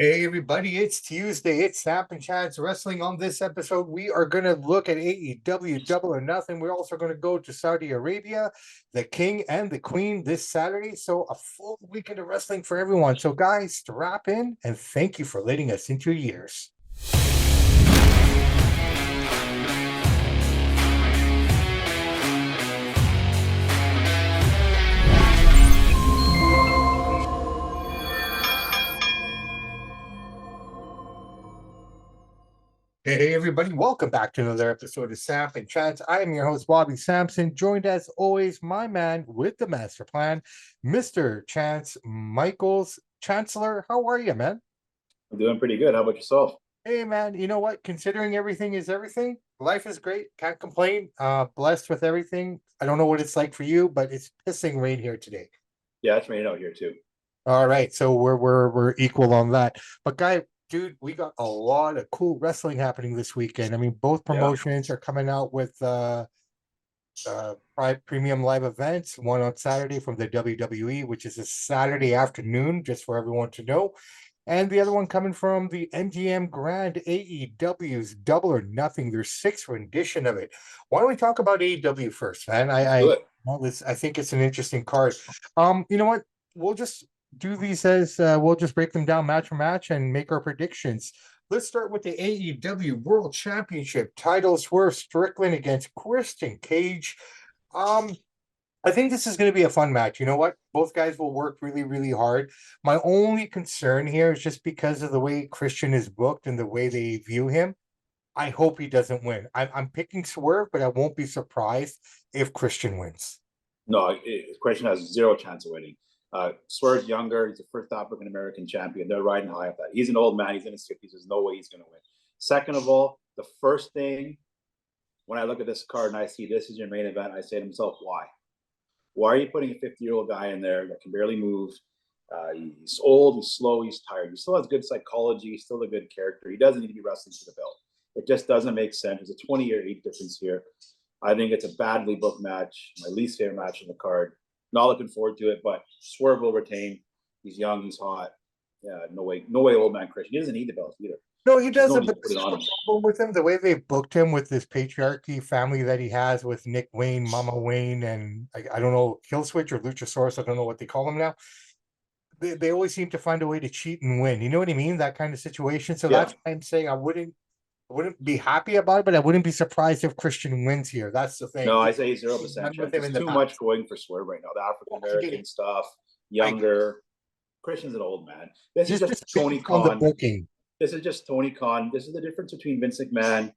Hey everybody, it's Tuesday. It's Samp&Chance Wrestling. On this episode, we are going to look at AEW Double or Nothing. We're also going to go to Saudi Arabia, the King and the Queen this Saturday. So a full weekend of wrestling for everyone. So guys, strap in and thank you for letting us into your ears. Hey everybody, welcome back to another episode of Samp&Chance. I am your host, Bobby Sampson, joined as always, my man with the master plan, Mr. Chance Michaels. Chancellor, how are you, man? I'm doing pretty good. How about yourself? Hey man, you know what? Considering everything is everything, life is great. Can't complain. Blessed with everything. I don't know what it's like for you, but it's pissing rain here today. Yeah, it's raining out here too. All right, so we're equal on that. But guy, dude, we got a lot of cool wrestling happening this weekend. I mean, both Yeah. promotions are coming out with premium live events. One on Saturday from the WWE, which is a Saturday afternoon, just for everyone to know. And the other one coming from the MGM Grand AEW's Double or Nothing, their sixth rendition of it. Why don't we talk about AEW first, man? Do it. I think it's an interesting card. You know what? We'll just do these as we'll just break them down match for match and make our predictions. Let's start with the AEW World Championship title swerve Strickland against Christian Cage. Um, I think this is going to be a fun match. You know what? Both guys will work really, really hard. My only concern here is just because of the way Christian is booked and the way they view him. I hope he doesn't win. I'm picking Swerve, but I won't be surprised if Christian wins. No, Christian has zero chance of winning. Swerve's younger. He's the first African American champion. They're riding high off that. He's an old man. He's in his 50s. There's no way he's going to win. Second of all, the first thing when I look at this card and I see this is your main event, I say to myself, why? Why are you putting a 50-year-old guy in there that can barely move? He's old, he's slow, he's tired. He still has good psychology. He's still a good character. He doesn't need to be wrestling for the belt. It just doesn't make sense. There's a 20-year age difference here. I think it's a badly booked match, my least favorite match on the card. Not looking forward to it, but Swerve will retain. He's young, he's hot. Yeah, no way, old man Christian. He doesn't need the belt either. No, he doesn't. No But put it on him. with him, the way they booked him with this patriarchy family that he has with Nick Wayne, Mama Wayne, and I don't know, Killswitch or Luchasaurus, I don't know what they call him now. They always seem to find a way to cheat and win. You know what I mean? That kind of situation. So Yeah. that's why I'm saying I wouldn't be happy about it, but I wouldn't be surprised if Christian wins here. That's the thing. No, I say 0% chance. There's too much going for Swerve right now. The African American stuff, younger. Christian's an old man. This is just Tony Khan. On the booking. This is just Tony Khan. This is the difference between Vince McMahon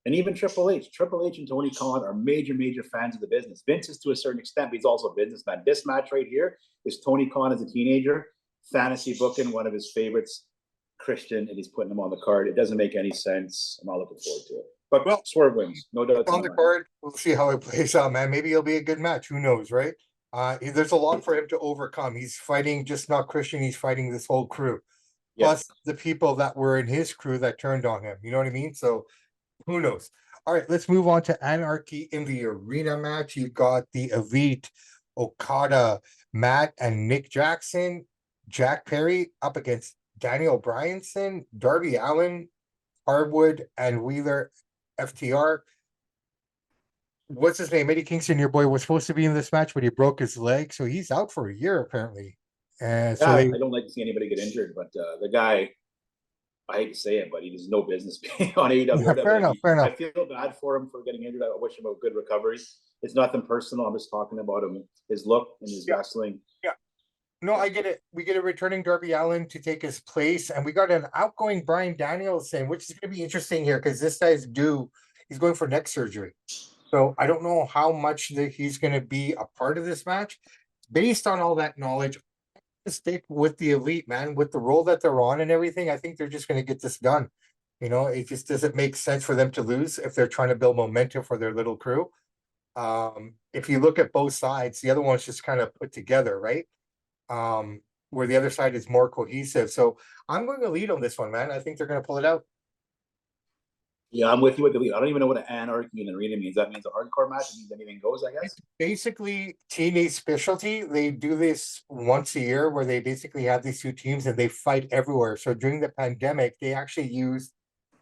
and even Triple H. Triple H and Tony Khan are major, major fans of the business. Vince is to a certain extent, but he's also a businessman. This match right here is Tony Khan as a teenager, fantasy booking one of his favorites, Christian, and he's putting him on the card. It doesn't make any sense. I'm not looking forward to it. But well, Swerve wins, no doubt. On the card, we'll see how it plays out, man. Maybe it'll be a good match. Who knows, right? There's a lot for him to overcome. He's fighting just not Christian. He's fighting this whole crew. Plus the people that were in his crew that turned on him. You know what I mean? So who knows? All right, let's move on to Anarchy in the Arena match. You've got the Elite, Okada, Matt, and Nick Jackson. Jack Perry up against Daniel Bryanson, Darby Allin, Hardwood, and Wheeler FTR. What's his name? Eddie Kingston, your boy, was supposed to be in this match, but he broke his leg, so he's out for a year apparently. And so I don't like to see anybody get injured, but the guy, I hate to say it, but he has no business being on AEW. Yeah, fair enough. I feel bad for him for getting injured. I wish him a good recovery. It's nothing personal. I'm just talking about him, his look and his wrestling. Yeah. No, I get it. We get a returning Darby Allin to take his place, and we got an outgoing Bryan Danielson, which is going to be interesting here because this guy's due. He's going for neck surgery. So I don't know how much he's going to be a part of this match. Based on all that knowledge, stick with the Elite, man, with the role that they're on and everything. I think they're just going to get this done. You know, it just doesn't make sense for them to lose if they're trying to build momentum for their little crew. If you look at both sides, the other one's just kind of put together, right? Where the other side is more cohesive. So I'm going to lead on this one, man. I think they're going to pull it out. Yeah, I'm with you with the lead. I don't even know what an anarchy in the arena means. That means a hardcore match. It means anything goes, I guess. Basically TNA specialty. They do this once a year where they basically have these two teams and they fight everywhere. So during the pandemic, they actually used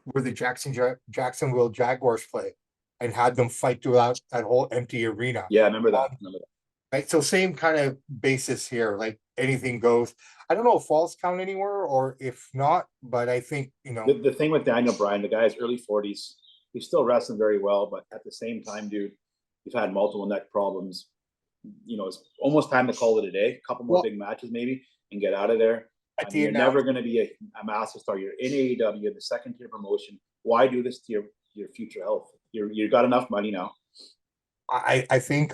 where the Jacksonville Jaguars play and had them fight throughout that whole empty arena. Yeah, I remember that. Remember that. Right. So same kind of basis here, like anything goes. I don't know if falls count anywhere or if not, but I think, The thing with Daniel Bryan, the guy's early 40s, he's still wrestling very well, but at the same time, dude, he's had multiple neck problems. It's almost time to call it a day. A couple more big matches maybe and get out of there. I mean, you're never going to be a massive star. You're in AEW, the second tier promotion. Why do this to your future health? You got enough money now. I think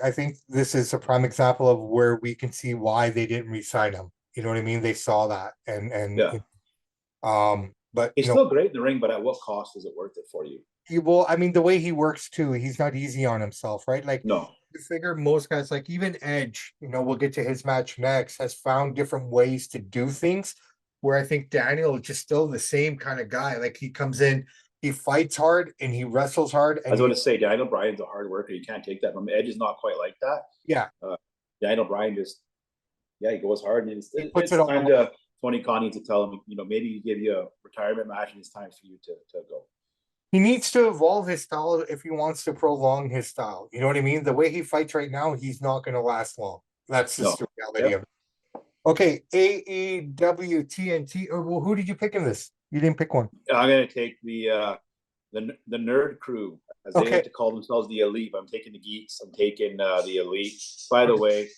this is a prime example of where we can see why they didn't re-sign him. You know what I mean? They saw that and yeah. But he's still great in the ring, but at what cost is it worth it for you? Well, I mean, the way he works too, he's not easy on himself, right? Like, no, you figure most guys, like even Edge, we'll get to his match next, has found different ways to do things. Where I think Daniel is just still the same kind of guy. Like he comes in, he fights hard and he wrestles hard. And I was going to say, Daniel Bryan's a hard worker. You can't take that from Edge. Is not quite like that. Yeah, Daniel Bryan just, he goes hard, and it's time to Tony Khan needs to tell him, maybe give you a retirement match, and it's time for you to go. He needs to evolve his style if he wants to prolong his style. You know what I mean? The way he fights right now, he's not going to last long. That's just the reality of it. Okay, AEW TNT. Well, who did you pick in this? You didn't pick one. I'm going to take the nerd crew, as they like to call themselves, the elite. I'm taking the geeks. I'm taking the elite. By the way,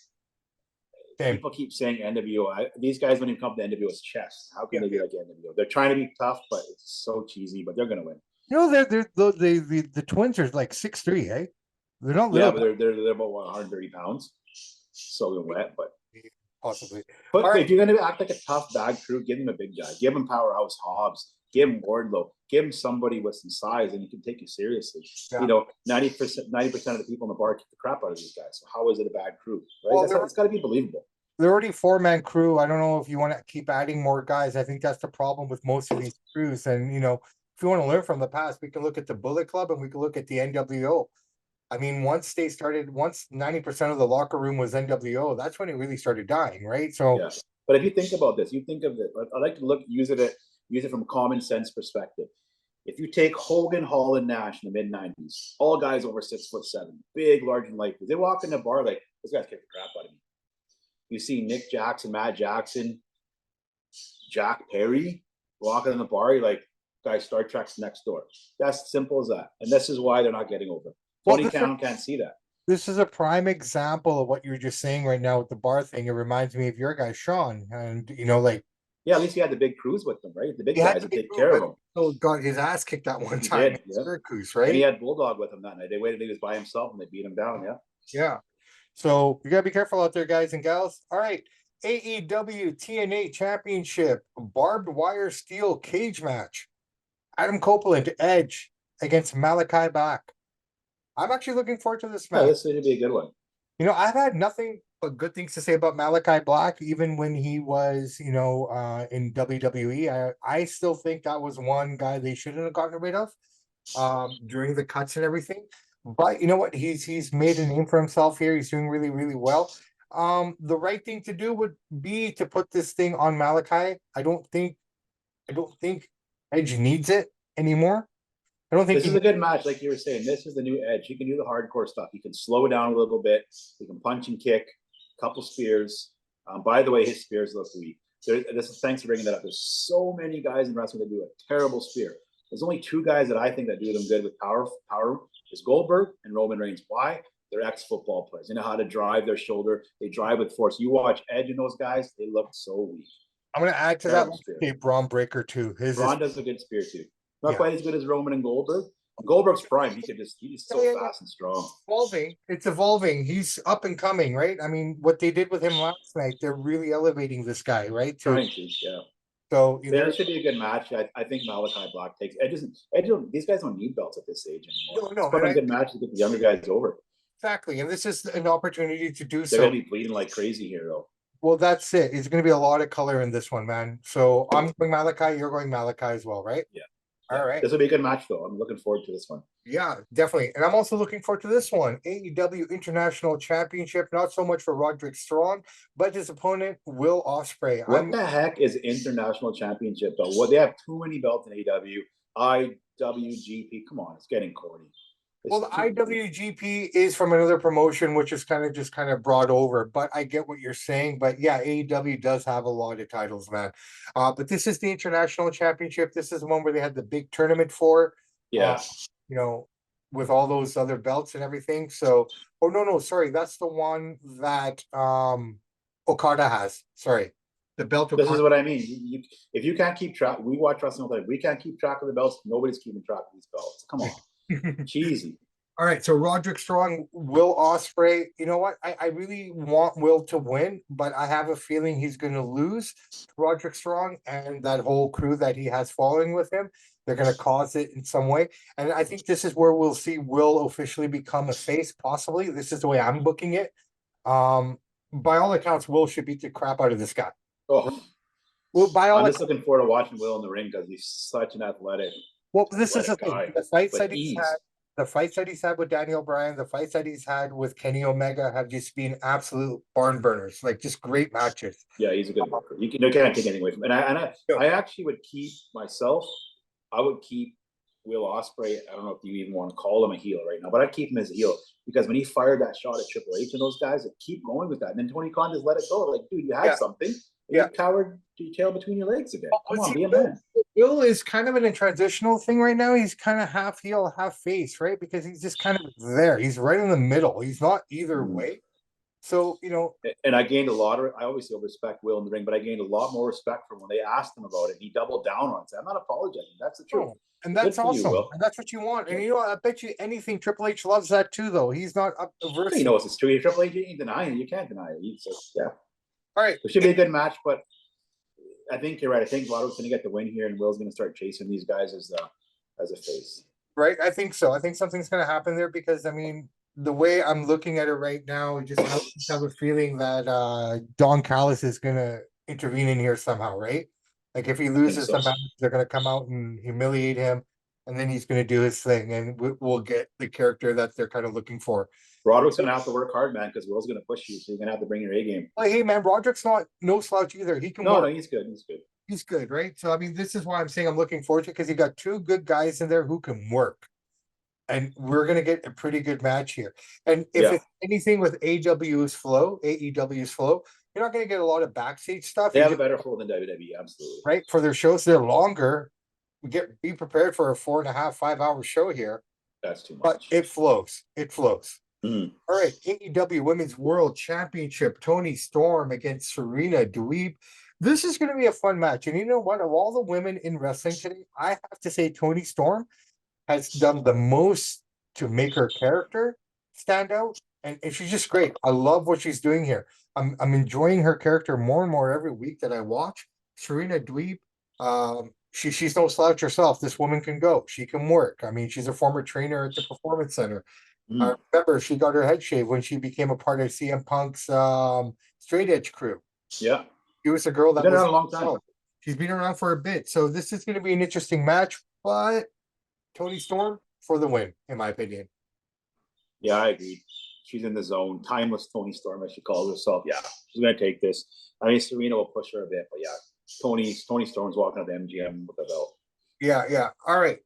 people keep saying NWO. These guys, when you come to NWO, it's chess. How can they be like NWO? They're trying to be tough, but it's so cheesy. But they're going to win. The twins are like 6'3", eh? They're not little. Yeah, but they're about 130 pounds. So wet, but possibly. But if you're going to act like a tough bag crew, give him a big guy. Give him Powerhouse Hobbs. Give him Wardlow. Give him somebody with some size, and he can take you seriously. Yeah. 90% of the people in the bar kick the crap out of these guys. So how is it a bad crew? Right? Well, it's got to be believable. They're already 4-man crew. I don't know if you want to keep adding more guys. I think that's the problem with most of these crews. And if you want to learn from the past, we can look at the Bullet Club and we can look at the NWO. I mean, once 90% of the locker room was NWO, that's when it really started dying, right? So, yeah. But if you think about this, you think of it. I like to use it from a common sense perspective. If you take Hogan, Hall, and Nash in the mid-90s, all guys over 6'7", big, large, and light, they walk in the bar like, this guy's kicked the crap out of me. You see Nick Jackson, Matt Jackson, Jack Perry walking in the bar, you're like, guys, Star Trek's next door. That's simple as that. And this is why they're not getting over. Tony Khan can't see that. This is a prime example of what you're just saying right now with the bar thing. It reminds me of your guy, Sean. And, yeah, at least he had the big crews with them, right? The big guys that take care of him. So got his ass kicked that one time in Syracuse, right? And he had Bulldog with him that night. They waited, he was by himself, and they beat him down, yeah. Yeah. So you got to be careful out there, guys and gals. All right. AEW TNA Championship barbed wire steel cage match. Adam Copeland, Edge against Malachi Black. I'm actually looking forward to this match. Yeah, this is going to be a good one. I've had nothing but good things to say about Malachi Black, even when he was, in WWE. I still think that was one guy they shouldn't have gotten rid of during the cuts and everything. But you know what? He's made a name for himself here. He's doing really, really well. The right thing to do would be to put this thing on Malachi. I don't think Edge needs it anymore. I don't think this is a good match, like you were saying. This is the new Edge. He can do the hardcore stuff. He can slow down a little bit. He can punch and kick, a couple spears. By the way, his spears look weak. Thanks for bringing that up. There's so many guys in wrestling that do a terrible spear. There's only two guys that I think that do them good with power. Is Goldberg and Roman Reigns. Why? They're ex-football players. They know how to drive their shoulder. They drive with force. You watch Edge and those guys, they look so weak. I'm going to add to that. Okay, Braun Breaker too. Braun does a good spear too. Not quite as good as Roman and Goldberg. Goldberg's prime. He's so fast and strong. It's evolving. He's up and coming, right? I mean, what they did with him last night, they're really elevating this guy, right? Trying to, yeah. So there should be a good match. I think Malachi Black takes. These guys don't need belts at this age anymore. No. It's a good match to get the younger guys over. Exactly, and this is an opportunity to do so. They're gonna be bleeding like crazy here, though. Well, that's it. It's going to be a lot of color in this one, man. So I'm going Malachi. You're going Malachi as well, right? Yeah. Yeah. All right. This will be a good match, though. I'm looking forward to this one. Yeah, definitely. And I'm also looking forward to this one. AEW International Championship, not so much for Roderick Strong, but his opponent, Will Ospreay. What the heck is international championship, though? What, they have too many belts in AEW. IWGP. Come on, it's getting corny. Well, the IWGP is from another promotion, which is kind of brought over, but I get what you're saying. But yeah, AEW does have a lot of titles, man. But this is the International Championship. This is the one where they had the big tournament for. Yeah. You know, with all those other belts and everything. So, oh no, sorry, that's the one that Okada has. Sorry, the belt. This is what I mean. If you can't keep track, we watch wrestling all the time. We can't keep track of the belts. Nobody's keeping track of these belts. Come on, cheesy. All right, so Roderick Strong, Will Ospreay. You know what? I really want Will to win, but I have a feeling he's going to lose to Roderick Strong and that whole crew that he has following with him. They're going to cause it in some way. And I think this is where we'll see Will officially become a face, possibly. This is the way I'm booking it. By all accounts, Will should beat the crap out of this guy. Oh, Well, by all I'm just looking forward to watching Will in the ring because he's such an athletic. well, this is the thing. Guy. The fights that he's had, the fights that he's had with Daniel Bryan, the fights that he's had with Kenny Omega have just been absolute barn burners, like just great matches. Yeah, he's a good worker. You can't take anything away from him. And I actually would keep myself. I would keep Will Ospreay. I don't know if you even want to call him a heel right now, but I'd keep him as a heel because when he fired that shot at Triple H and those guys, would keep going with that. And then Tony Khan just let it go. Like, dude, you had something. You cowered your tail between your legs again. Come on, be a man. Will is kind of in a transitional thing right now. He's kind of half heel, half face, right? Because he's just kind of there. He's right in the middle. He's not either way. So, you know. And I gained a lot of, I always respect Will in the ring, but I gained a lot more respect from when they asked him about it. He doubled down on it. I'm not apologizing. That's the truth. And that's awesome. And that's what you want. And you know, I bet you anything Triple H loves that too, though. He's not averse. He knows it's true. Triple H ain't denying it. You can't deny it. Yeah. All right. It should be a good match, but I think you're right. I think Roderick's going to get the win here, and Will's going to start chasing these guys as a face. Right. I think so. I think something's going to happen there because, I mean, the way I'm looking at it right now, I just have a feeling that Don Callis is going to intervene in here somehow, right? Like if he loses the match, they're going to come out and humiliate him, and then he's going to do his thing, and we'll get the character that they're kind of looking for. Roderick's going to have to work hard, man, because Will's going to push you, so you're going to have to bring your A game. Well, hey, man, Roderick's not no slouch either. He can work. No, he's good. He's good. He's good, right? So, I mean, this is why I'm saying I'm looking forward to it because you got two good guys in there who can work. And we're going to get a pretty good match here. And if it's anything with AEW's flow, you're not going to get a lot of backstage stuff. They have a better flow than WWE, absolutely. Right? For their shows, they're longer. Be prepared for a 4.5, 5 hour show here. That's too much. But it flows. It flows. Mm. All right. AEW Women's World Championship. Toni Storm against Serena Dweeb. This is going to be a fun match. And you know what? Of all the women in wrestling today, I have to say Toni Storm has done the most to make her character stand out. And she's just great. I love what she's doing here. I'm enjoying her character more and more every week that I watch. Serena Dweeb, she's no slouch herself. This woman can go. She can work. I mean, she's a former trainer at the Performance Center. I remember she got her head shaved when she became a part of CM Punk's Straight Edge crew. Yeah. She was a girl that was around a long time. She's been around for a bit. So this is going to be an interesting match, but Toni Storm for the win, in my opinion. Yeah, I agree. She's in the zone. Timeless Toni Storm, as she calls herself. Yeah, she's going to take this. I mean, Serena will push her a bit, but yeah, Toni Storm's walking out the MGM with the belt. Yeah. All right.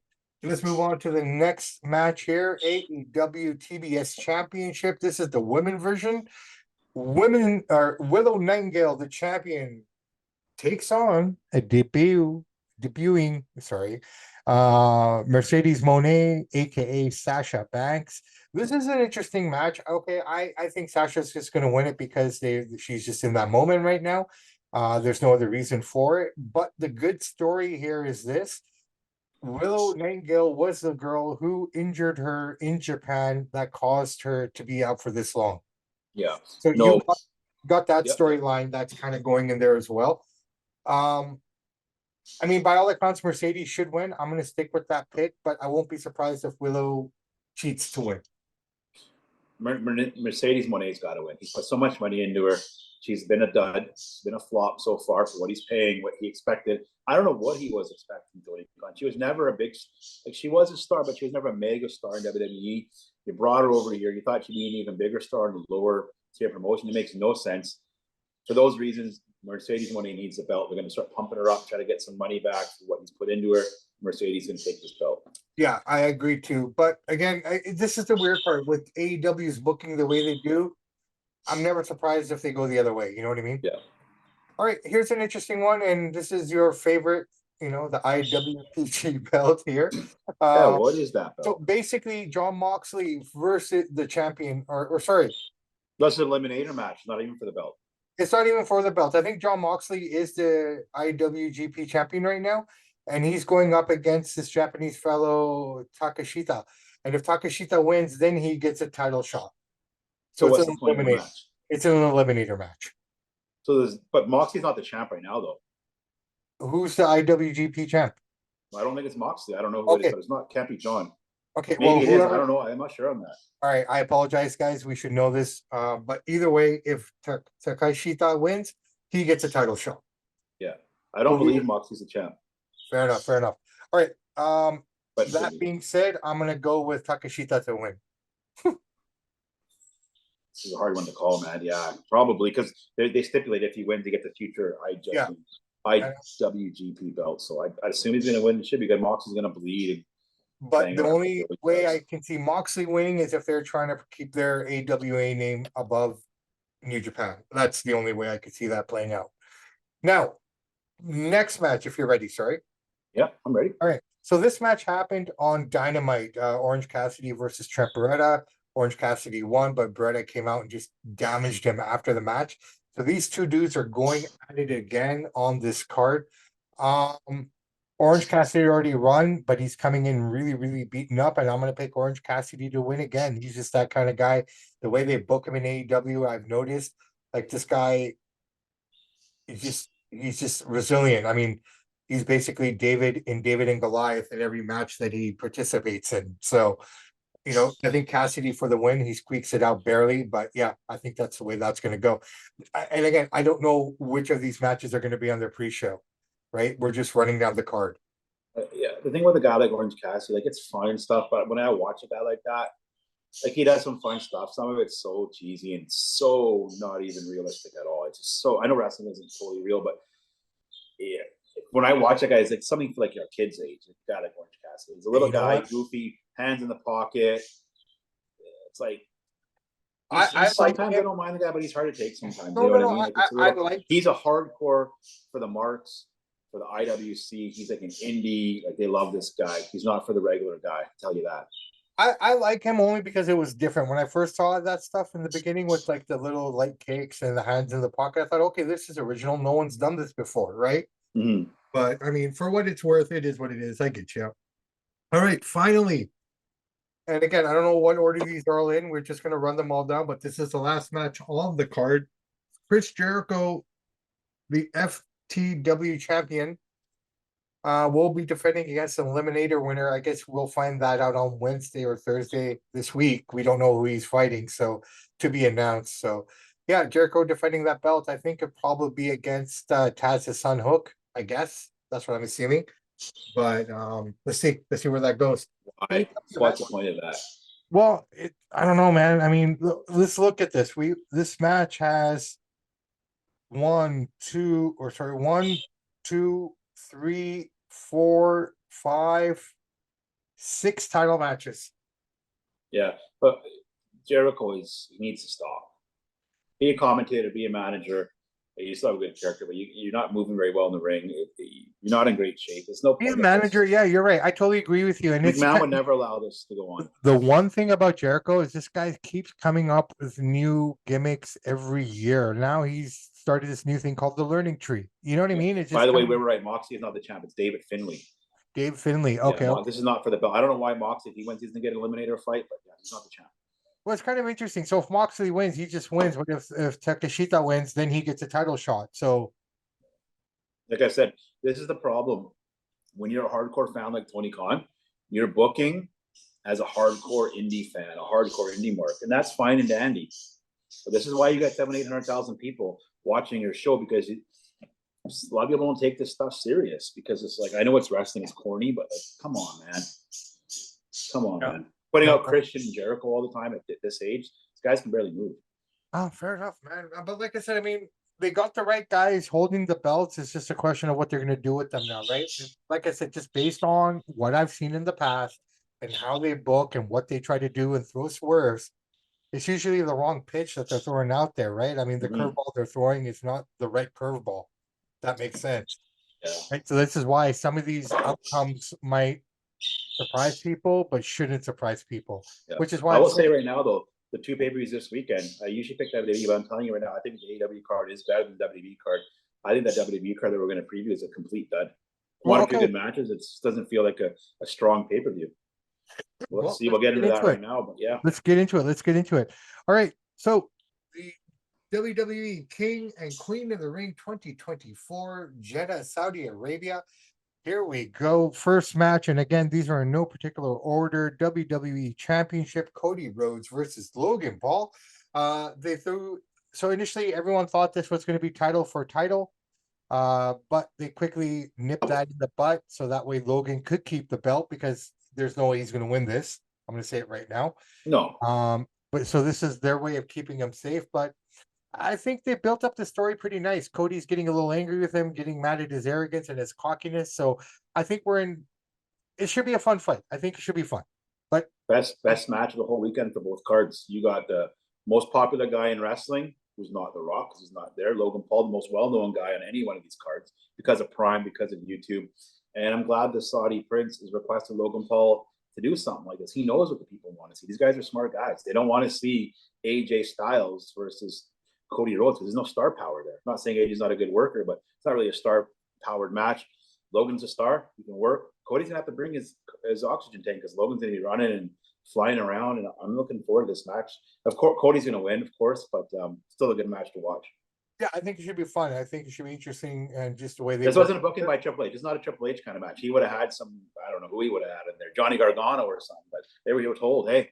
Let's move on to the next match here. AEW TBS Championship. This is the women version. Willow Nightingale, the champion, takes on a debuting Mercedes Moné, aka Sasha Banks. This is an interesting match. Okay, I think Sasha's just going to win it because she's just in that moment right now. There's no other reason for it. But the good story here is this. Willow Nightingale was the girl who injured her in Japan that caused her to be out for this long. Yeah. So you got that storyline that's kind of going in there as well. I mean, by all accounts, Mercedes should win. I'm going to stick with that pick, but I won't be surprised if Willow cheats to win. Mercedes Moné's got to win. He put so much money into her. She's been a dud. It's been a flop so far for what he's paying, what he expected. I don't know what he was expecting. She was never a big, like she was a star, but she was never a mega star in WWE. You brought her over here. You thought she'd be an even bigger star in the lower tier promotion. It makes no sense. For those reasons, Mercedes, when he needs the belt, we're going to start pumping her up, try to get some money back for what he's put into her. Mercedes going to take this belt. Yeah, I agree too. But again, this is the weird part with AEW's booking the way they do. I'm never surprised if they go the other way. You know what I mean? Yeah. All right, here's an interesting one, and this is your favorite, the IWPG belt here. Yeah, what is that belt? So basically, Jon Moxley versus the champion, or sorry, that's an eliminator match, not even for the belt. It's not even for the belt. I think Jon Moxley is the IWGP champion right now, and he's going up against this Japanese fellow Takashita. And if Takashita wins, then he gets a title shot. So it's what's an the point of the eliminator. match? It's an eliminator match. So but Moxley's not the champ right now, though. Who's the IWGP champ? I don't think it's Moxley. I don't know who it is, but it's not. Can't be John. Okay, maybe it is. I don't know. I'm not sure on that. All right, I apologize, guys. We should know this. But either way, if Takashita wins, he gets a title shot. Yeah, I don't believe Moxley's the champ. Fair enough. Fair enough. All right. But that being said, I'm gonna go with Takashita to win. This is a hard one to call, man. Yeah, probably because they stipulate if he wins, he gets the future IWGP belt. So I assume he's going to win. It should be good. Moxley's going to bleed. But the only way I can see Moxley winning is if they're trying to keep their AWA name above New Japan. That's the only way I could see that playing out. Now, next match, if you're ready, sorry. Yeah, I'm ready. All right. So this match happened on Dynamite, Orange Cassidy versus Trent Beretta. Orange Cassidy won, but Beretta came out and just damaged him after the match. So these two dudes are going at it again on this card. Orange Cassidy already won, but he's coming in really, really beaten up, and I'm going to pick Orange Cassidy to win again. He's just that kind of guy. The way they book him in AEW, I've noticed, like this guy, he's just resilient. I mean, he's basically David and Goliath in every match that he participates in. So, I think Cassidy for the win. He squeaks it out barely, but yeah, I think that's the way that's going to go. And again, I don't know which of these matches are going to be on their pre-show, right? We're just running down the card. Yeah, the thing with a guy like Orange Cassidy, like it's fun and stuff, but when I watch a guy like that, like he does some fun stuff. Some of it's so cheesy and so not even realistic at all. It's just so, I know wrestling isn't totally real, but yeah, when I watch a guy, it's like something for like your kid's age. Like a guy like Orange Cassidy. He's a little guy, goofy, hands in the pocket. It's like sometimes I don't mind the guy, but he's hard to take sometimes. You know what I mean? He's a hardcore for the marks, for the IWC. He's like an indie. Like they love this guy. He's not for the regular guy. I'll tell you that. I like him only because it was different. When I first saw that stuff in the beginning with like the little light cakes and the hands in the pocket, I thought, okay, this is original. No one's done this before, right? Mm-hmm. But I mean, for what it's worth, it is what it is. I get you. All right, finally. And again, I don't know what order these are all in. We're just going to run them all down, but this is the last match on the card. Chris Jericho, the FTW champion, will be defending against an eliminator winner. I guess we'll find that out on Wednesday or Thursday this week. We don't know who he's fighting, so to be announced. So yeah, Jericho defending that belt. I think it'd probably be against Taz's son Hook. I guess that's what I'm assuming. But let's see where that goes. Why? What's the point of that? Well, I don't know, man. I mean, let's look at this. This match has 1, 2, 3, 4, 5, 6 title matches. Yeah, but Jericho he needs to stop. Be a commentator, be a manager. You still have a good character, but you're not moving very well in the ring. You're not in great shape. There's no point. Be a manager, yeah, you're right. I totally agree with you. And McMahon would never allow this to go on. The one thing about Jericho is this guy keeps coming up with new gimmicks every year. Now he's started this new thing called the Learning Tree. You know what I mean? It's just by the way, we were right. Moxley is not the champ. It's David Finlay. Dave Finlay. Okay, yeah, this is not for the belt. I don't know why Moxley, if he wins, he's gonna get an eliminator fight, but yeah, he's not the champ. Well, it's kind of interesting. So if Moxley wins, he just wins. But if Takashita wins, then he gets a title shot. So, like I said, this is the problem. When you're a hardcore fan like Tony Khan, you're booking as a hardcore indie fan, a hardcore indie mark, and that's fine and dandy. But this is why you got 700,000-800,000 people watching your show because a lot of people don't take this stuff serious because it's like, I know it's wrestling is corny, but like, come on, man. Come on, man. Putting out Christian and Jericho all the time at this age, these guys can barely move. Oh, fair enough, man. But like I said, I mean, they got the right guys holding the belts. It's just a question of what they're going to do with them now, right? And like I said, just based on what I've seen in the past and how they book and what they try to do and throw swerves, it's usually the wrong pitch that they're throwing out there, right? I mean, the curveball they're throwing is not the right curveball. That makes sense. Yeah. Right? So this is why some of these outcomes might surprise people, but shouldn't surprise people. Yeah. Which is why I will say right now, though, the two pay-per-views this weekend, I usually pick WWE, but I'm telling you right now, I think the AEW card is better than the WWE card. I think that WWE card that we're going to preview is a complete dud. One or two good matches. It doesn't feel like a strong pay-per-view. We'll see. We'll get into that right now, but yeah. Let's get into it. All right. So the WWE King and Queen of the Ring 2024, Jeddah, Saudi Arabia. Here we go. First match. And again, these are in no particular order. WWE Championship, Cody Rhodes versus Logan Paul. They threw, so initially everyone thought this was going to be title for title. But they quickly nipped that in the butt. So that way Logan could keep the belt because there's no way he's going to win this. I'm going to say it right now. No. But so this is their way of keeping him safe. But I think they built up the story pretty nice. Cody's getting a little angry with him, getting mad at his arrogance and his cockiness. So I think it should be a fun fight. I think it should be fun. But best match of the whole weekend for both cards. You got the most popular guy in wrestling, who's not The Rock, because he's not there. Logan Paul, the most well-known guy on any one of these cards because of Prime, because of YouTube. And I'm glad the Saudi Prince has requested Logan Paul to do something like this. He knows what the people want to see. These guys are smart guys. They don't want to see AJ Styles versus Cody Rhodes because there's no star power there. I'm not saying AJ's not a good worker, but it's not really a star-powered match. Logan's a star. He can work. Cody's going to have to bring his oxygen tank because Logan's going to be running and flying around, and I'm looking forward to this match. Of course, Cody's going to win, of course, but still a good match to watch. Yeah, I think it should be fun. I think it should be interesting, and just the way they. This wasn't a booking by Triple H. It's not a Triple H kind of match. He would have had some, I don't know who he would have had in there, Johnny Gargano or something. But they were told, hey,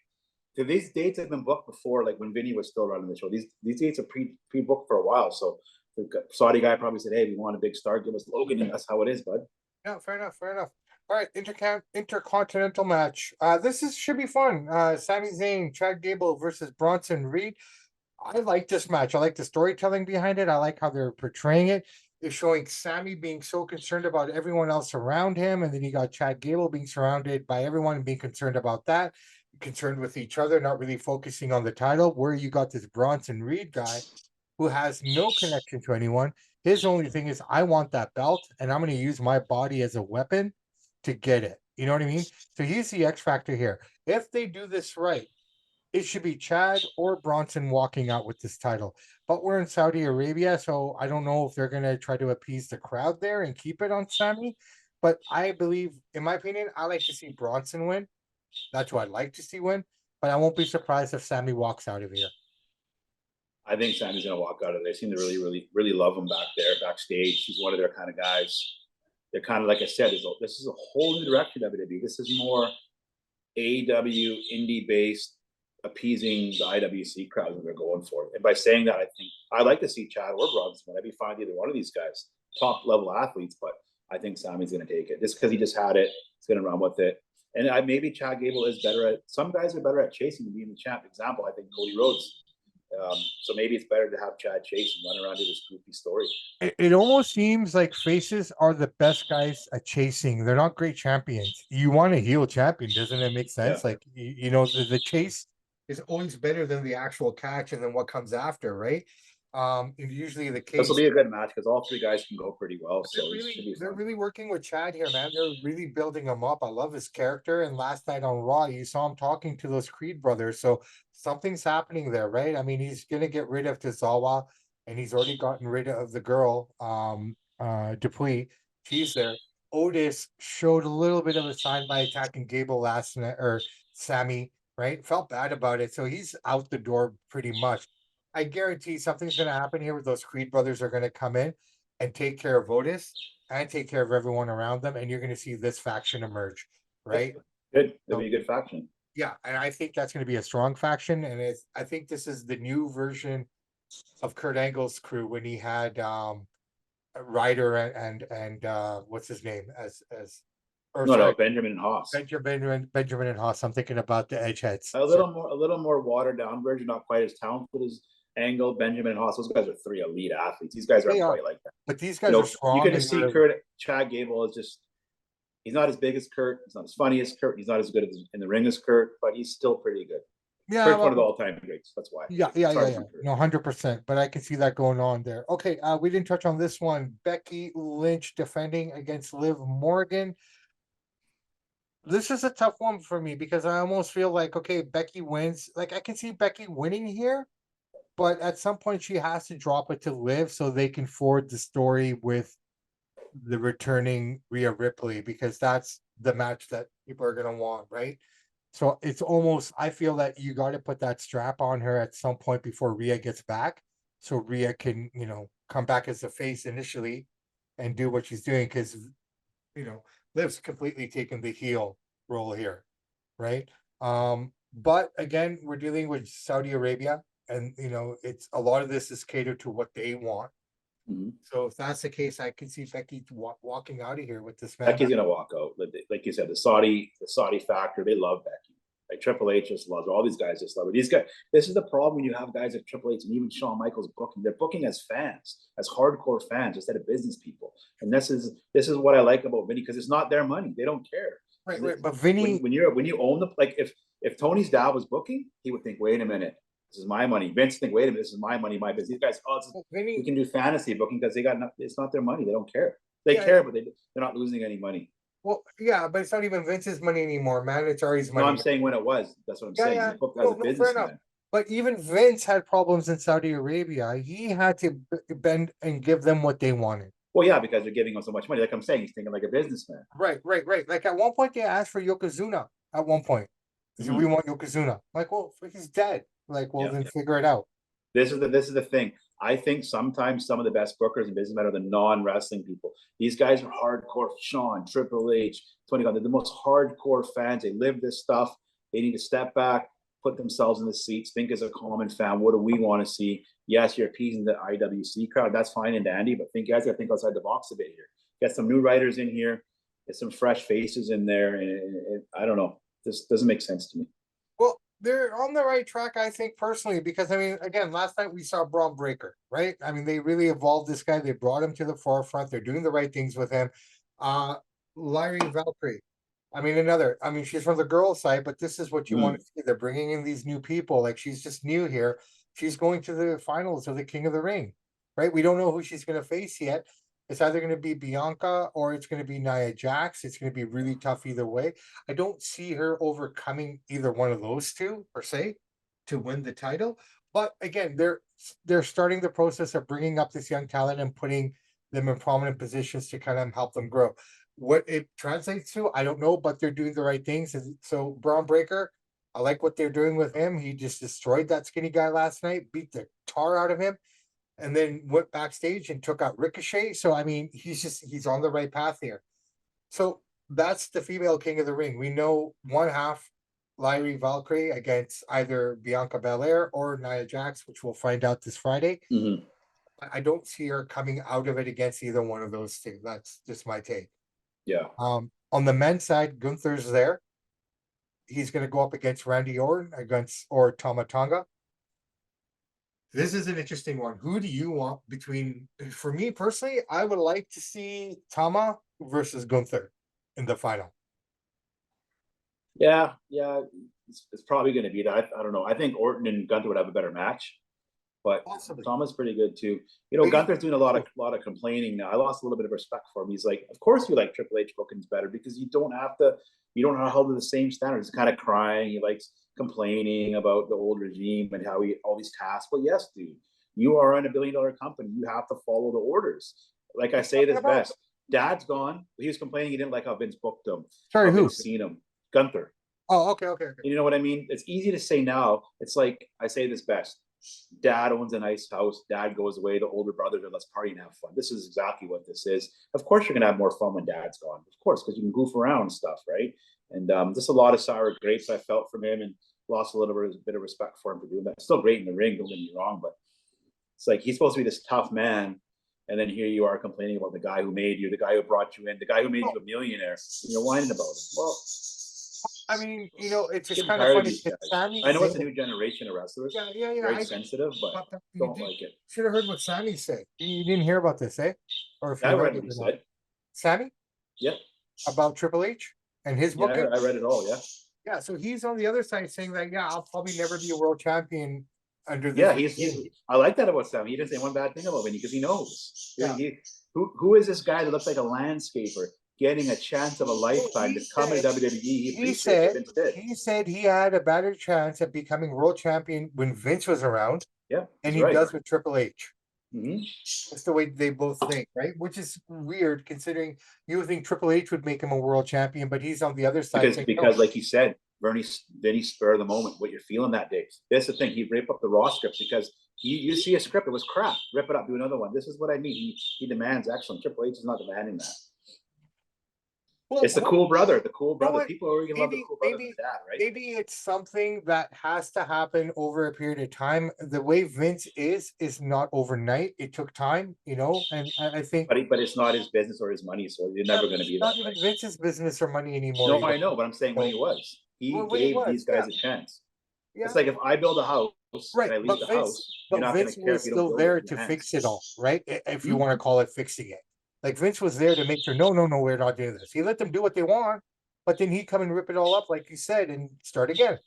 these dates have been booked before, like when Vinny was still running the show. These dates are pre-booked for a while. So the Saudi guy probably said, hey, we want a big star, give us Logan, and that's how it is, bud. Yeah, fair enough. All right, intercontinental match. This should be fun. Sami Zayn, Chad Gable versus Bronson Reed. I like this match. I like the storytelling behind it. I like how they're portraying it. They're showing Sammy being so concerned about everyone else around him, and then you got Chad Gable being surrounded by everyone and being concerned about that, concerned with each other, not really focusing on the title. Where you got this Bronson Reed guy who has no connection to anyone. His only thing is, I want that belt, and I'm going to use my body as a weapon to get it. You know what I mean? So he's the X factor here. If they do this right, it should be Chad or Bronson walking out with this title. But we're in Saudi Arabia, so I don't know if they're going to try to appease the crowd there and keep it on Sammy. But I believe, in my opinion, I like to see Bronson win. That's who I'd like to see win. But I won't be surprised if Sammy walks out of here. I think Sammy's going to walk out of there. They seem to really love him back there, backstage. He's one of their kind of guys. They're kind of, like I said, this is a whole new direction of WWE. This is more AEW, indie-based, appeasing the IWC crowd that they're going for. And by saying that, I think I'd like to see Chad or Bronson. I'd be fine with either one of these guys, top-level athletes, but I think Sammy's going to take it. Just because he just had it, he's going to run with it. And maybe Chad Gable is better at – some guys are better at chasing than being the champ. Example, I think Cody Rhodes. So maybe it's better to have Chad chase and run around to this goofy story. It almost seems like faces are the best guys at chasing. They're not great champions. You want a heel champion, doesn't it make sense? Yeah. Like, you know, the chase is always better than the actual catch and then what comes after, right? Usually the case. This will be a good match because all three guys can go pretty well. So they're really working with Chad here, man. They're really building him up. I love his character. And last night on Raw, you saw him talking to those Creed brothers. So something's happening there, right? I mean, he's gonna get rid of Tozawa, and he's already gotten rid of the girl, Dupuis. She's there. Otis showed a little bit of a sign by attacking Gable last night, or Sammy, right? Felt bad about it. So he's out the door pretty much. I guarantee something's going to happen here where those Creed brothers are going to come in and take care of Otis and take care of everyone around them. And you're going to see this faction emerge, right? Good. It'll be a good faction. Yeah. And I think that's going to be a strong faction. And I think this is the new version of Kurt Angle's crew when he had Ryder and what's his name or No, no, sorry, Benjamin and Haas. Benjamin and Haas. I'm thinking about the Edgeheads. A little more watered down version, not quite as talented as Angle, Benjamin, and Haas. Those guys are three elite athletes. These guys aren't quite like that. But these guys are You strong. can just see Chad Gable is just, he's not as big as Kurt. He's not as funny as Kurt. He's not as good in the ring as Kurt, but he's still pretty good. Yeah, Kurt's one of the all-time greats. That's why. Yeah. No, 100%. But I can see that going on there. Okay, we didn't touch on this one. Becky Lynch defending against Liv Morgan. This is a tough one for me because I almost feel like, okay, Becky wins. Like, I can see Becky winning here, but at some point she has to drop it to Liv so they can forward the story with the returning Rhea Ripley, because that's the match that people are gonna want, right? So it's almost, I feel that you got to put that strap on her at some point before Rhea gets back, so Rhea can, come back as a face initially and do what she's doing, because Liv's completely taken the heel role here, right? But again, we're dealing with Saudi Arabia, and it's a lot of this is catered to what they want. So if that's the case, I can see Becky walking out of here with this man. Becky's gonna walk out. Like you said, the Saudi factor, they love Becky. Like Triple H just loves her. All these guys just love her. These guys, this is the problem when you have guys like Triple H and even Shawn Michaels booking. They're booking as fans, as hardcore fans, instead of business people. And this is what I like about Vinny, because it's not their money. They don't care. Right. But Vinny, when you own the, like, if Tony's dad was booking, he would think, wait a minute, this is my money. Vince think, wait a minute, this is my money, my business. These guys, we can do fantasy booking because it's not their money. They don't care. They care, but they're not losing any money. Well, yeah, but it's not even Vince's money anymore, man. It's Ari's money. No, I'm saying when it was. That's what I'm saying. Yeah. He's booked as a businessman. But even Vince had problems in Saudi Arabia. He had to bend and give them what they wanted. Well, yeah, because they're giving him so much money. Like I'm saying, he's thinking like a businessman. Right. Like at one point, they asked for Yokozuna. At one point, we want Yokozuna. Like, well, he's dead. Like, well, then figure it out. This is the thing. I think sometimes some of the best bookers and businessmen are the non-wrestling people. These guys are hardcore. Shawn, Triple H, Tony Khan. They're the most hardcore fans. They live this stuff. They need to step back, put themselves in the seats, think as a common fan, what do we want to see? Yes, you're appeasing the IWC crowd. That's fine and dandy, but you guys got to think outside the box a bit here. Get some new writers in here. Get some fresh faces in there. And I don't know. This doesn't make sense to me. Well, they're on the right track, I think, personally, because, I mean, again, last night we saw Braun Breaker, right? I mean, they really evolved this guy. They brought him to the forefront. They're doing the right things with him. Larry Valkyrie. I mean, she's from the girls' side, but this is what you want to see. They're bringing in these new people. Like, she's just new here. She's going to the finals of the King of the Ring, right? We don't know who she's going to face yet. It's either going to be Bianca or it's going to be Nia Jax. It's going to be really tough either way. I don't see her overcoming either one of those two, per se, to win the title. But again, they're starting the process of bringing up this young talent and putting them in prominent positions to kind of help them grow. What it translates to, I don't know, but they're doing the right things. And so Braun Breaker, I like what they're doing with him. He just destroyed that skinny guy last night, beat the tar out of him, and then went backstage and took out Ricochet. So, I mean, he's on the right path here. So that's the female King of the Ring. We know one half, Lyrie Valkyrie against either Bianca Belair or Nia Jax, which we'll find out this Friday. I don't see her coming out of it against either one of those two. That's just my take. Yeah. On the men's side, Gunther's there. He's going to go up against Randy Orton or Tama Tonga. This is an interesting one. Who do you want for me personally, I would like to see Tama versus Gunther in the final. Yeah. It's probably going to be that. I don't know. I think Orton and Gunther would have a better match, but possibly. Tama's pretty good too. Gunther's doing a lot of complaining now. I lost a little bit of respect for him. He's like, of course you like Triple H bookings better because you don't have to hold to the same standards. He's kind of crying. He likes complaining about the old regime and how all these tasks. Well, yes, dude, you are in $1 billion company. You have to follow the orders. Like I say this best. Dad's gone. He was complaining he didn't like how Vince booked him. Sorry, who? Vince seen him. Gunther. Oh, okay. You know what I mean? It's easy to say now. It's like I say this best. Dad owns a nice house. Dad goes away. The older brothers are, let's party and have fun. This is exactly what this is. Of course, you're going to have more fun when Dad's gone. Of course, because you can goof around and stuff, right? And just a lot of sour grapes I felt from him and lost a little bit of respect for him for doing that. Still great in the ring, don't get me wrong, but It's like he's supposed to be this tough man, and then here you are complaining about the guy who made you, the guy who brought you in, the guy who made you a millionaire, and you're whining about him. Well, I mean, you know, it's just getting kind of tired of funny these because guys. Sammy I know it's a said, new generation of wrestlers, yeah, very I sensitive, but you don't like it. should have heard what Sammy said. You didn't hear about this, eh? Or if I you read read what it he or not. said. Sammy Yeah, about Triple H and his yeah, booking. I read it all. Yeah, Yeah, so he's on the other side saying that, yeah, I'll probably never be a world champion under this yeah. regime. I like that about Sam. He didn't say one bad thing about Vinny because he knows. Yeah. Who is this guy that looks like a landscaper getting a chance of a lifetime to come to WWE? He said he had a better chance at becoming world champion when Vince was around, Yeah, and he's he right. does with Triple H. Mhm. That's the way they both think, right? Which is weird considering you would think Triple H would make him a world champion, but he's on the other side saying, Because no. like you said, Vinny spur of the moment, what you're feeling that day. That's the thing. He'd rip up the Raw scripts because you see a script, it was crap. Rip it up, do another one. This is what I mean. He demands excellence. Triple H is not demanding that. Well, It's the cool brother. The cool brother. what? People are gonna love the cool brother than the dad, right? Maybe it's something that has to happen over a period of time. The way Vince is not overnight. It took time, you know, and I think But it's not his business or his money, so you're never going to be not that. even Right? Vince's business or money anymore. No, I know, but I'm saying when he was, he gave these guys a chance. Yeah. It's like if I build a house Right, and I leave the house, you're but not going Vince to care was if you don't still build it there with to your fix hands. it all, right? If you Mhm. want to call it fixing it. Like Vince was there to make sure, no, we're not doing this. He let them do what they want, but then he'd come and rip it all up, like you said, and start again.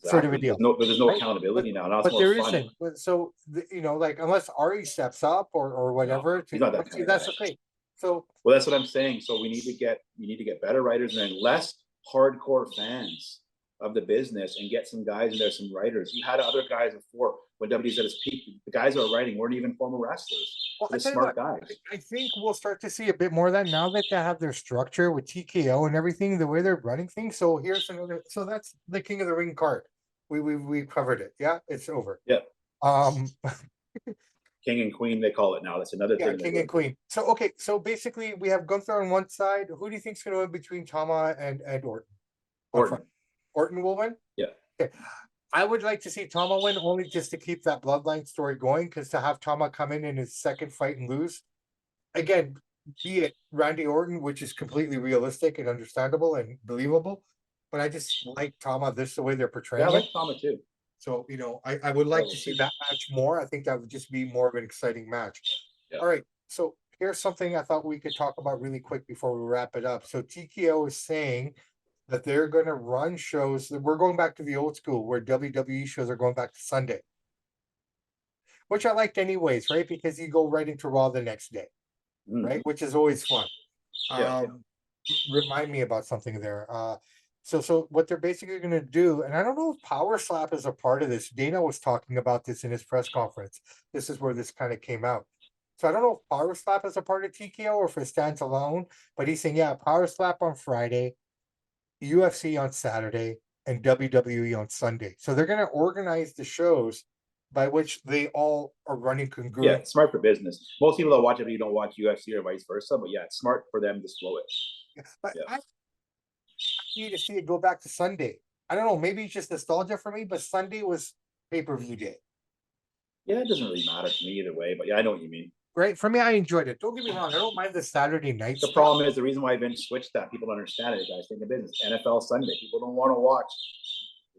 Sort of a Exactly. deal. There's no Right? accountability now. Now it's But more there fun. isn't. So you know, like unless Ari steps up or whatever, No, he's not that kind of that's guy. the thing. So well, that's what I'm saying. So we need to get better writers and then less hardcore fans of the business and get some guys in there, some writers. You had other guys before when WWE's at its peak. The guys that were writing weren't even former wrestlers. well, I They're tell you smart what, guys. I think we'll start to see a bit more of that now that they have their structure with TKO and everything, the way they're running things. So here's another. So that's the King of the Ring card. We covered it. Yeah, it's over. Yeah. Um, King and Queen, they call it now. That's another yeah, thing. King and Queen. So okay, so basically we have Gunther on one side. Who do you think's going to win between Tama and Orton? Orton will win. Yeah. Okay. I would like to see Tama win only just to keep that bloodline story going, because to have Tama come in his second fight and lose, again, be it Randy Orton, which is completely realistic and understandable and believable, but I just like Tama this the way they're portraying I like it. Tama too. So, you know, I would like to see that match more. I think that would just be more of an exciting match. Yeah. All right. So here's something I thought we could talk about really quick before we wrap it up. So TKO is saying that they're going to run shows. We're going back to the old school where WWE shows are going back to Sunday, which I liked anyways, right? Because you go right into Raw the next day, right? Which is always fun. Remind me about something there. So what they're basically going to do, and I don't know if Power Slap is a part of this. Dana was talking about this in his press conference. This is where this kind of came out. So I don't know if Power Slap is a part of TKO or if it stands alone, but he's saying, yeah, Power Slap on Friday, UFC on Saturday, and WWE on Sunday. So they're going to organize the shows by which they all are running congruent. Yeah, it's smart for business. Most people that watch it, you don't watch UFC or vice versa, but yeah, it's smart for them to slow it. But I need to see it go back to Sunday. I don't know, maybe it's just nostalgia for me, but Sunday was pay-per-view day. Yeah, it doesn't really matter to me either way, but yeah, I know what you mean. Right? For me, I enjoyed it. Don't get me wrong, I don't mind the Saturday night The problem is the reason why Vince switched that, people don't understand it, guys. Think of business. NFL Sunday. People don't want to watch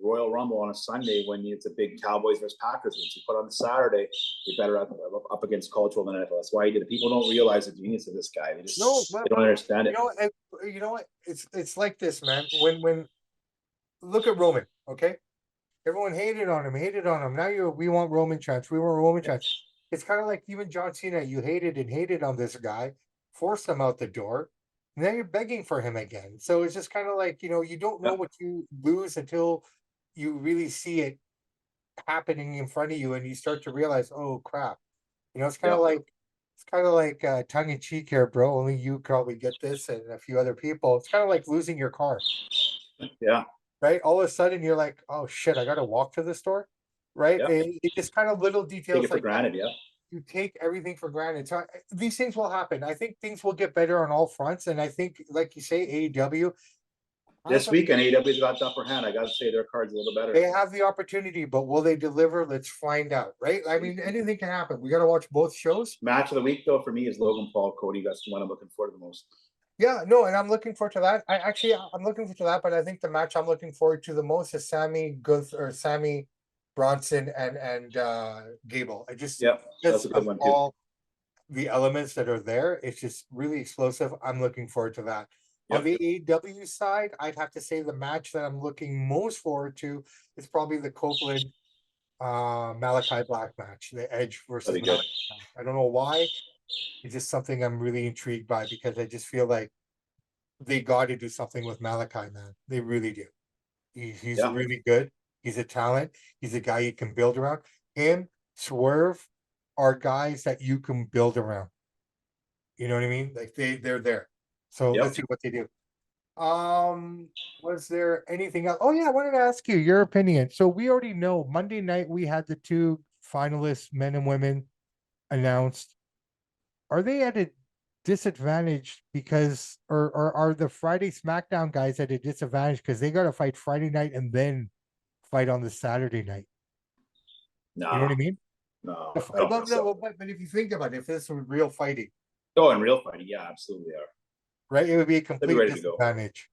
Royal Rumble on a Sunday when it's a big Cowboys versus Packers game. So you put on the Saturday, you're better up against cultural than NFL. That's why he did it. People don't realize the genius of this guy. They just they don't understand it. You know what? It's like this, man. When look at Roman, okay? Everyone hated on him. Now we want Roman chance. We want Roman chance. It's kind of like even John Cena. You hated on this guy, forced him out the door. Now you're begging for him again. So it's just kind of like, you know, you don't know what you lose until you really see it happening in front of you, and you start to realize, oh crap. You know, it's kind of like tongue in cheek here, bro. Only you probably get this, and a few other people. It's kind of like losing your car. Yeah. Right. All of a sudden, you're like, oh shit, I got to walk to the store. Right. Yeah. It just kind of little details. Take it for granted. Yeah. You take everything for granted. So these things will happen. I think things will get better on all fronts, and I think, like you say, AEW. This weekend, AEW's got the upper hand. I got to say their card's a little better. They have the opportunity, but will they deliver? Let's find out, right? I mean, anything can happen. We got to watch both shows. Match of the week, though, for me is Logan Paul, Cody. That's the one I'm looking forward to the most. Yeah, no, and I'm looking forward to that. I'm looking forward to that, but I think the match I'm looking forward to the most is Sammy Bronson and Gable. Yep, that's a good one too. All the elements that are there, it's just really explosive. I'm looking forward to that. On the AEW side, I'd have to say the match that I'm looking most forward to is probably the Copeland Malachi Black match, the Edge versus Malachi Black. I don't know why. It's just something I'm really intrigued by because I just feel like they got to do something with Malachi, man. They really do. He's really good. He's a talent. He's a guy you can build around. Him, Swerve are guys that you can build around. You know what I mean? Like they're there. So let's see what they do. Was there anything else? Oh yeah, I wanted to ask you your opinion. So we already know Monday night we had the 2 finalists, men and women, announced. Are they at a disadvantage because or are the Friday SmackDown guys at a disadvantage because they got to fight Friday night and then fight on the Saturday night? No, you know what I mean? No, but if you think about it, if this was real fighting, in real fighting, yeah, absolutely are. Right, it would be a complete disadvantage.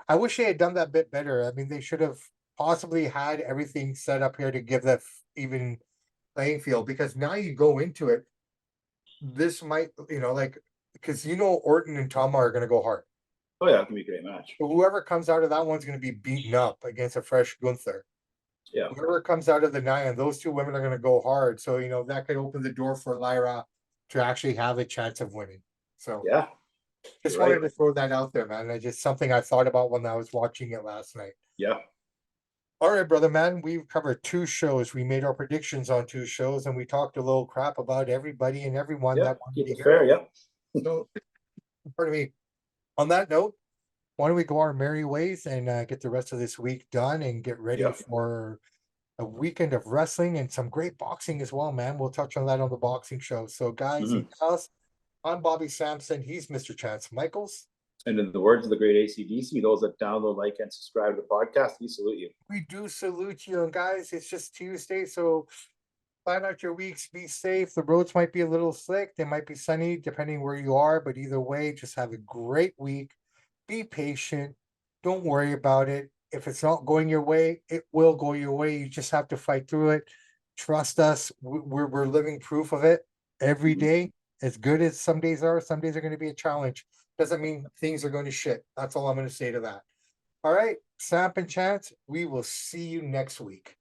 I wish they had done that bit better. I mean, they should have possibly had everything set up here to give that even playing field because now you go into it. This might, because Orton and Tama are going to go hard. Oh yeah, it can be a great match. So whoever comes out of that one's going to be beaten up against a fresh Gunther. Yeah. Whoever comes out of the night, and those 2 women are going to go hard. So that could open the door for Lyra to actually have a chance of winning. So yeah. Just wanted to throw that out there, man. It's just something I thought about when I was watching it last night. Yeah. All right, brother, man. We've covered 2 shows. We made our predictions on 2 shows, and we talked a little crap about everybody and everyone that wanted to hear. Fair, yeah. So, pardon me. On that note, why don't we go our merry ways and get the rest of this week done and get ready for a weekend of wrestling and some great boxing as well, man. We'll touch on that on the boxing show. So, guys and gals, I'm Bobby Sampson. He's Mr. Chance Michaels. And in the words of the great AC/DC, those that download, like, and subscribe to the podcast, we salute you. We do salute you. And guys, it's just Tuesday, so plan out your weeks. Be safe. The roads might be a little slick. They might be sunny, depending where you are. But either way, just have a great week. Be patient. Don't worry about it. If it's not going your way, it will go your way. You just have to fight through it. Trust us. We're living proof of it every day. As good as some days are going to be a challenge. Doesn't mean things are going to shit. That's all I'm going to say to that. All right, Samp and Chance, we will see you next week.